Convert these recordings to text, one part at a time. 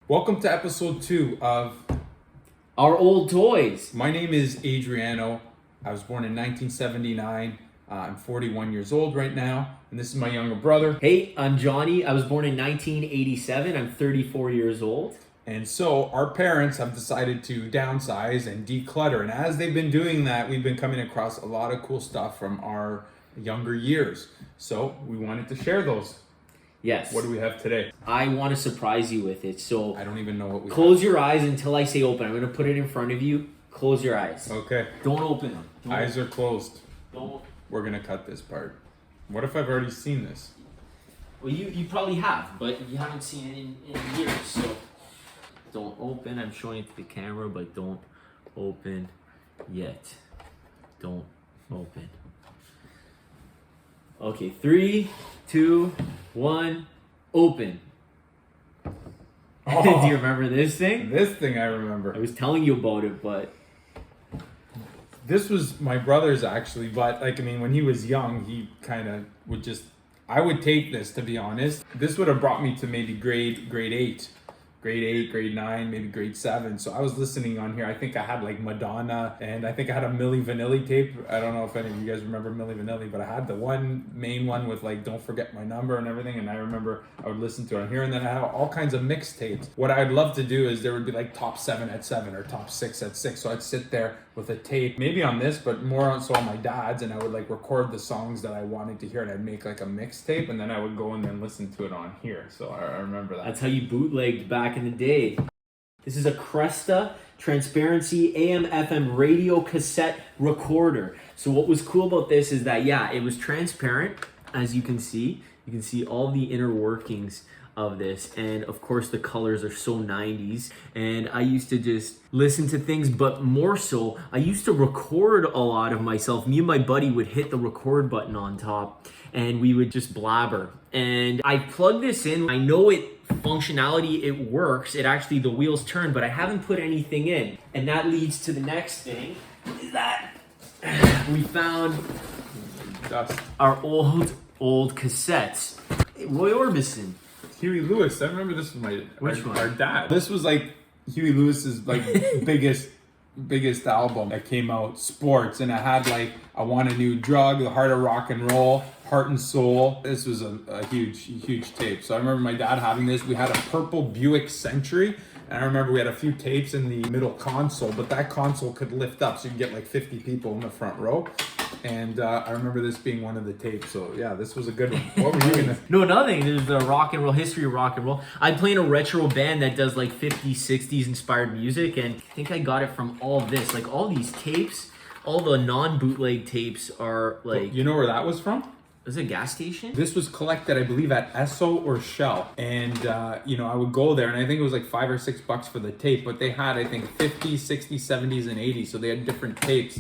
Welcome to episode 2 of Our Old Toys. My name is Adriano. I was born in 1979. I'm 41 years old right now, and this is my younger brother. Hey, I'm Johnny. I was born in 1987. I'm 34 years old. And so our parents have decided to downsize and declutter. And as they've been doing that, we've been coming across a lot of cool stuff from our younger years. So we wanted to share those. Yes. What do we have today? I want to surprise you with it. So I don't even know what we close your eyes until I say open. I'm going to put it in front of you. Close your eyes. Okay. Don't open them. Eyes are closed. Don't. We're going to cut this part. What if I've already seen this? Well, you probably have, but you haven't seen it in years. So don't open. I'm showing it to the camera, but don't open yet. Don't open. Okay, 3, 2, 1, open. Oh, Do you remember this thing? This thing I remember. I was telling you about it, but This was my brother's actually, but when he was young, he kind of would just, I would take this, to be honest. This would have brought me to maybe grade 8, grade 9, maybe grade 7. So I was listening on here. I think I had like Madonna, and I think I had a Milli Vanilli tape. I don't know if any of you guys remember Milli Vanilli, but I had the main one with like Don't Forget My Number and everything. And I remember I would listen to it on here, and then I have all kinds of mixtapes. What I'd love to do is there would be like top 7 at 7 or top 6 at 6. So I'd sit there with a tape, maybe on this, but more so on my dad's, and I would like record the songs that I wanted to hear, and I'd make like a mixtape, and then I would go and then listen to it on here. So I remember that. that's how you bootlegged back in the day. This is a Cresta transparency AM/FM radio cassette recorder. So what was cool about this is that, yeah, it was transparent, as you can see. You can see all the inner workings of this, and of course the colors are so 90s. And I used to just listen to things, but more so I used to record a lot of myself. Me and my buddy would hit the record button on top, and we would just blabber. And I plugged this in. I know functionality, it works. It actually, the wheels turn, but I haven't put anything in. And that leads to the next thing, is that we found Dust. our old cassettes. Roy Orbison. Huey Lewis. I remember this was our dad. This was like Huey Lewis's like biggest album that came out, Sports, and it had like I Want a New Drug, The Heart of Rock and Roll, Heart and Soul. This was a huge tape. So I remember my dad having this. We had a purple Buick Century, and I remember we had a few tapes in the middle console, but that console could lift up, so you could get like 50 people in the front row. And I remember this being one of the tapes. So yeah, this was a good one. What were you gonna? No, nothing. There's the rock and roll history of rock and roll. I play in a retro band that does like 50s, 60s inspired music, and I think I got it from all this. Like all these tapes, all the non-bootleg tapes are like. You know where that was from? Was it a gas station? This was collected, I believe, at Esso or Shell. And, I would go there, and I think it was like $5 or $6 for the tape, but they had, I think, 50s, 60s, 70s, and 80s. So they had different tapes.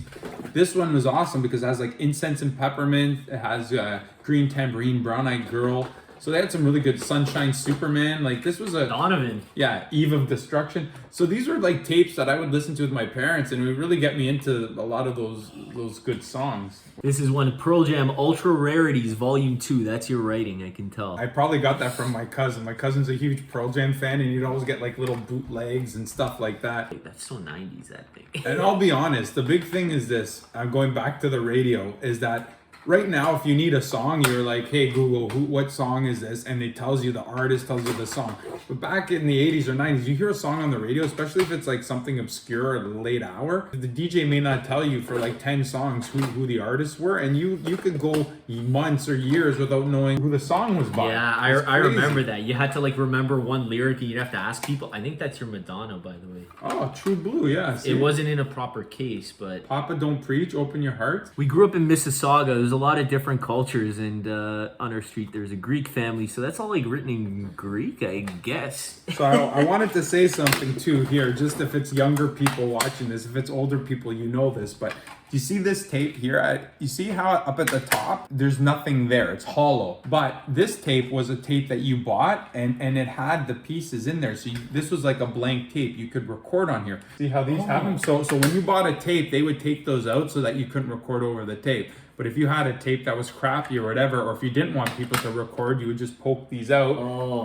This one was awesome because it has like Incense and Peppermint. It has Green Tambourine, Brown Eyed Girl. So they had some really good Sunshine Superman. Like this was a Donovan. Yeah, Eve of Destruction. So these were like tapes that I would listen to with my parents, and it would really get me into a lot of those good songs. This is one Pearl Jam Ultra Rarities Volume 2. That's your writing, I can tell. I probably got that from my cousin. My cousin's a huge Pearl Jam fan, and you'd always get like little bootlegs and stuff like that. That's so 90s, that thing. And I'll be honest, the big thing is this. I'm going back to the radio. Is that right now, if you need a song, you're like, hey, Google, what song is this? And it tells you the artist, tells you the song. But back in the 80s or 90s, you hear a song on the radio, especially if it's like something obscure at a late hour, the DJ may not tell you for like 10 songs who the artists were, and you could go months or years without knowing who the song was by. Yeah, I remember that. You had to like remember one lyric, and you'd have to ask people. I think that's your Madonna, by the way. Oh, True Blue, yeah. See? It wasn't in a proper case, but... Papa Don't Preach, Open Your Heart. We grew up in Mississauga. There's a lot of different cultures, and on our street there's a Greek family, so that's all like written in Greek, I guess. So I wanted to say something too here, just if it's younger people watching this. If it's older people, you know this, but do you see this tape here? You see how up at the top, there's nothing there. It's hollow. But this tape was a tape that you bought, and it had the pieces in there. So this was like a blank tape. You could record on here. See how these have them? So when you bought a tape, they would take those out so that you couldn't record over the tape. But if you had a tape that was crappy or whatever, or if you didn't want people to record, you would just poke these out,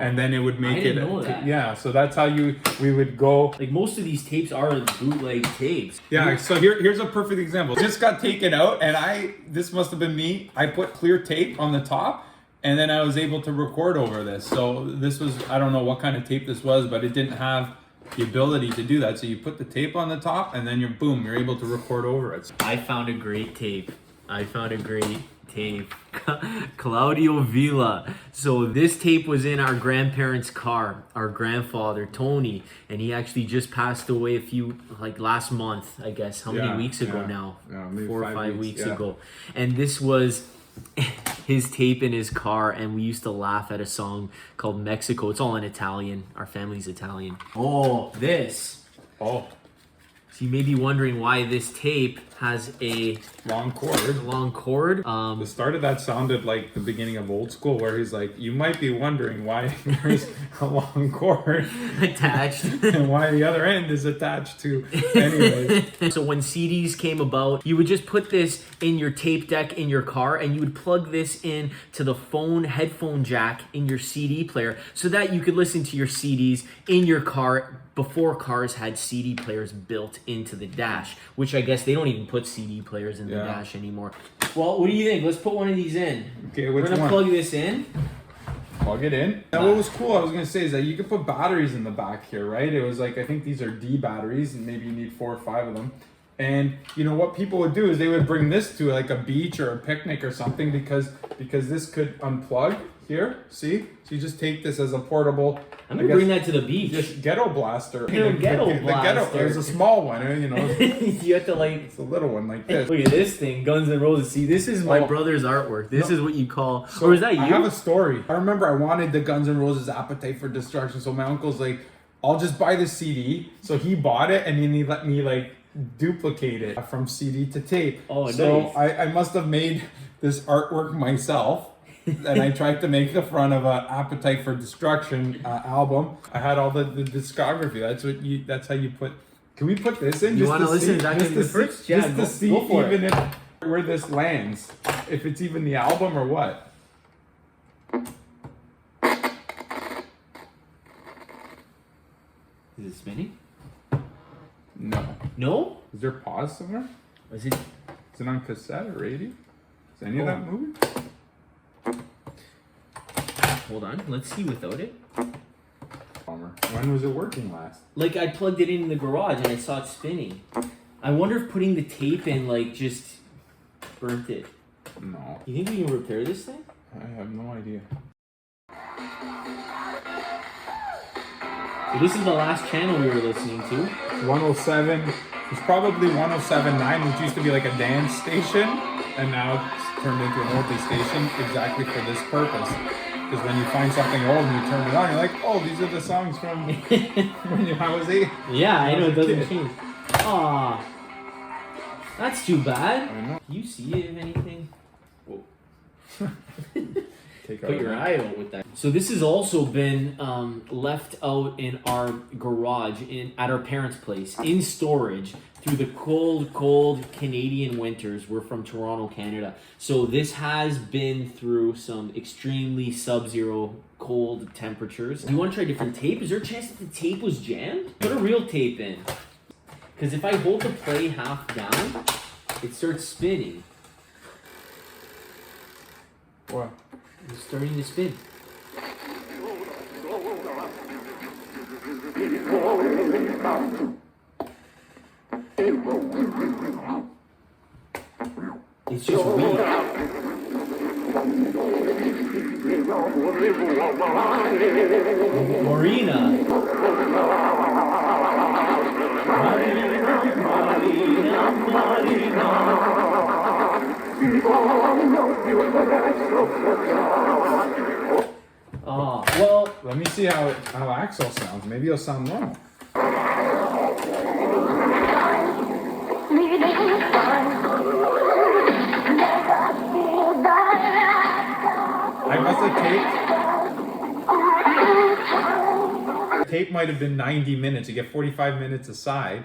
and then it would make didn't know that. Yeah, so that's how we would go. Like most of these tapes are bootleg tapes. Yeah, so here's a perfect example. This got taken out, and this must have been me. I put clear tape on the top, and then I was able to record over this. So this was, I don't know what kind of tape this was, but it didn't have the ability to do that. So you put the tape on the top, and then you're able to record over it. I found a great tape. Claudio Villa. So this tape was in our grandparents' car, our grandfather Tony, and he actually just passed away last month, I guess. How many weeks ago now? Yeah, maybe 4 or 5 weeks yeah. ago. And this was his tape in his car, and we used to laugh at a song called Mexico. It's all in Italian. Our family's Italian. Oh, this. Oh. So you may be wondering why this tape has a long cord. The start of that sounded like the beginning of Old School, where he's like, you might be wondering why there's a long cord attached and why the other end is attached to. Anyways. So when CDs came about, you would just put this in your tape deck in your car, and you would plug this in to the headphone jack in your CD player, so that you could listen to your CDs in your car before cars had CD players built into the dash, which I guess they don't even put CD players in the dash anymore. Well, what do you think? Let's put one of these in. Okay, we're gonna plug this in. Plug it in. Now, what was cool, I was gonna say, is that you could put batteries in the back here, right? It was like, I think these are D batteries, and maybe you need 4 or 5 of them. And you know what people would do is they would bring this to like a beach or a picnic or something, because this could unplug here. See? So you just take this as a portable. I'm gonna bring that to the beach. Just ghetto blaster. Ghetto blaster. There's a small one, you know. You have to it's a little one like this. Look at this thing, Guns N' Roses. See, this is my brother's artwork. This is what you call. So or is that you? I have a story. I remember I wanted the Guns N' Roses Appetite for Destruction, so my uncle's like, I'll just buy the CD. So he bought it, and then he let me like duplicate it from CD to tape. Oh, so nice. I must have made this artwork myself. And I tried to make the front of a Appetite for Destruction album. I had all the discography. That's how you put. Can we put this in? You want to listen to the first? Yeah, just to see even where this lands, if it's even the album or what. Is it spinning? No. No? Is there pause somewhere? Is it on cassette or radio? Is any of that moving? Hold on, let's see without it. Bummer. When was it working last? Like, I plugged it in the garage and I saw it spinning. I wonder if putting the tape in, just burnt it. No. You think we can repair this thing? I have no idea. So this is the last channel we were listening to. 107. It's probably 107.9, which used to be like a dance station, and now it's turned into a multi-station exactly for this purpose. Because when you find something old and you turn it on, you're like, oh, these are the songs from when I was 8. Yeah, I know, it doesn't change. Aw. That's too bad. I know. Do you see it in anything? Whoa. Put your eye out with that. So this has also been left out in our garage at our parents' place in storage through the cold Canadian winters. We're from Toronto, Canada. So this has been through some extremely sub-zero cold temperatures. Do you want to try different tape? Is there a chance that the tape was jammed? Put a real tape in. Because if I hold the play half down, it starts spinning. What? It's starting to spin. It's just weird. Marina. Oh, well, let me see how Axel sounds. Maybe it'll sound normal. I must have taped. Tape might have been 90 minutes. You get 45 minutes aside.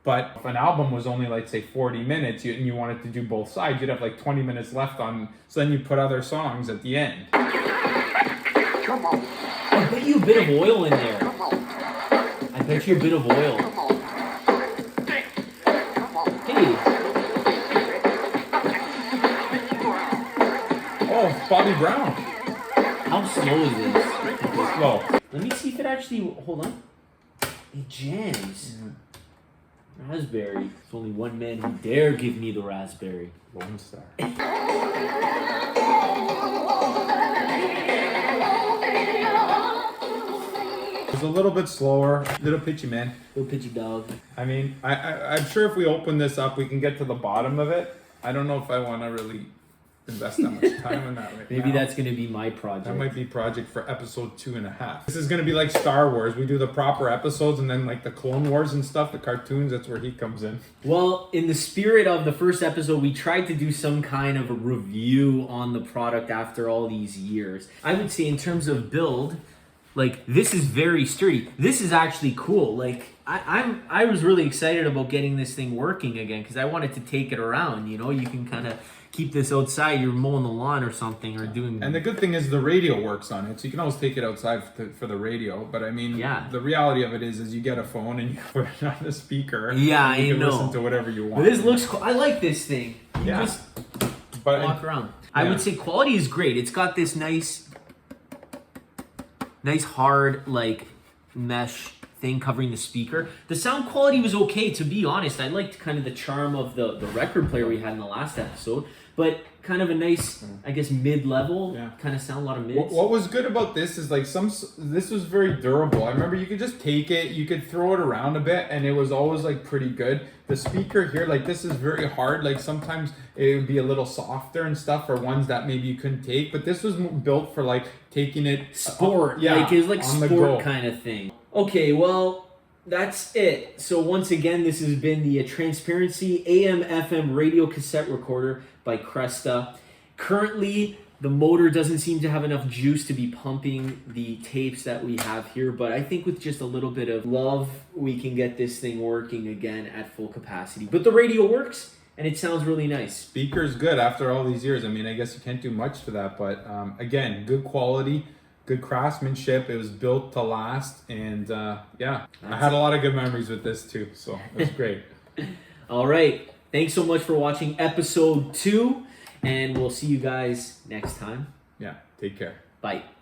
But if an album was only like say 40 minutes and you wanted to do both sides, you'd have like 20 minutes left on, so then you put other songs at the end. I bet you a bit of oil in there. I bet you a bit of oil. Hey. Oh, Bobby Brown. How slow is this? Slow. Let me see if it actually, hold on. It jams. Raspberry. There's only one man who dare give me the raspberry. Lone Star. It's a little bit slower, little pitchy, man. Little pitchy dog. I mean, I'm sure if we open this up, we can get to the bottom of it. I don't know if I want to really invest that much time in that right Maybe now. that's going to be my project. That might be project for episode 2.5. This is going to be like Star Wars. We do the proper episodes, and then like the Clone Wars and stuff, the cartoons, that's where he comes in. Well, in the spirit of the first episode, we tried to do some kind of a review on the product after all these years. I would say in terms of build, like this is very sturdy. This is actually cool. Like I was really excited about getting this thing working again because I wanted to take it around. You know, you can kind of keep this outside. You're mowing the lawn or something or doing. And the good thing is the radio works on it, so you can always take it outside for the radio. But I mean, yeah. The reality of it is you get a phone and you put it on the speaker. Yeah, and you can I know. listen to whatever you want. But this looks cool. I like this thing. You Yeah. just But walk around. I yeah. would say quality is great. It's got this nice hard like mesh thing covering the speaker. The sound quality was okay, to be honest. I liked kind of the charm of the record player we had in the last episode, but kind of a nice, I guess, mid-level kind of sound, a lot of mids. What was good about this is like this was very durable. I remember you could just take it, you could throw it around a bit, and it was always like pretty good. The speaker here, like this is very hard. Like sometimes it would be a little softer and stuff, or ones that maybe you couldn't take. But this was built for like taking it sport. Like it was like sport kind of thing. Okay, well, that's it. So once again, this has been the Transparency AM/FM radio cassette recorder by Cresta. Currently, the motor doesn't seem to have enough juice to be pumping the tapes that we have here, but I think with just a little bit of love, we can get this thing working again at full capacity. But the radio works, and it sounds really nice. Speaker's good after all these years. I mean, I guess you can't do much for that, but again, good quality, good craftsmanship. It was built to last, and yeah, I had a lot of good memories with this too, so it was great. All right. Thanks so much for watching episode 2, and we'll see you guys next time. Yeah, take care. Bye.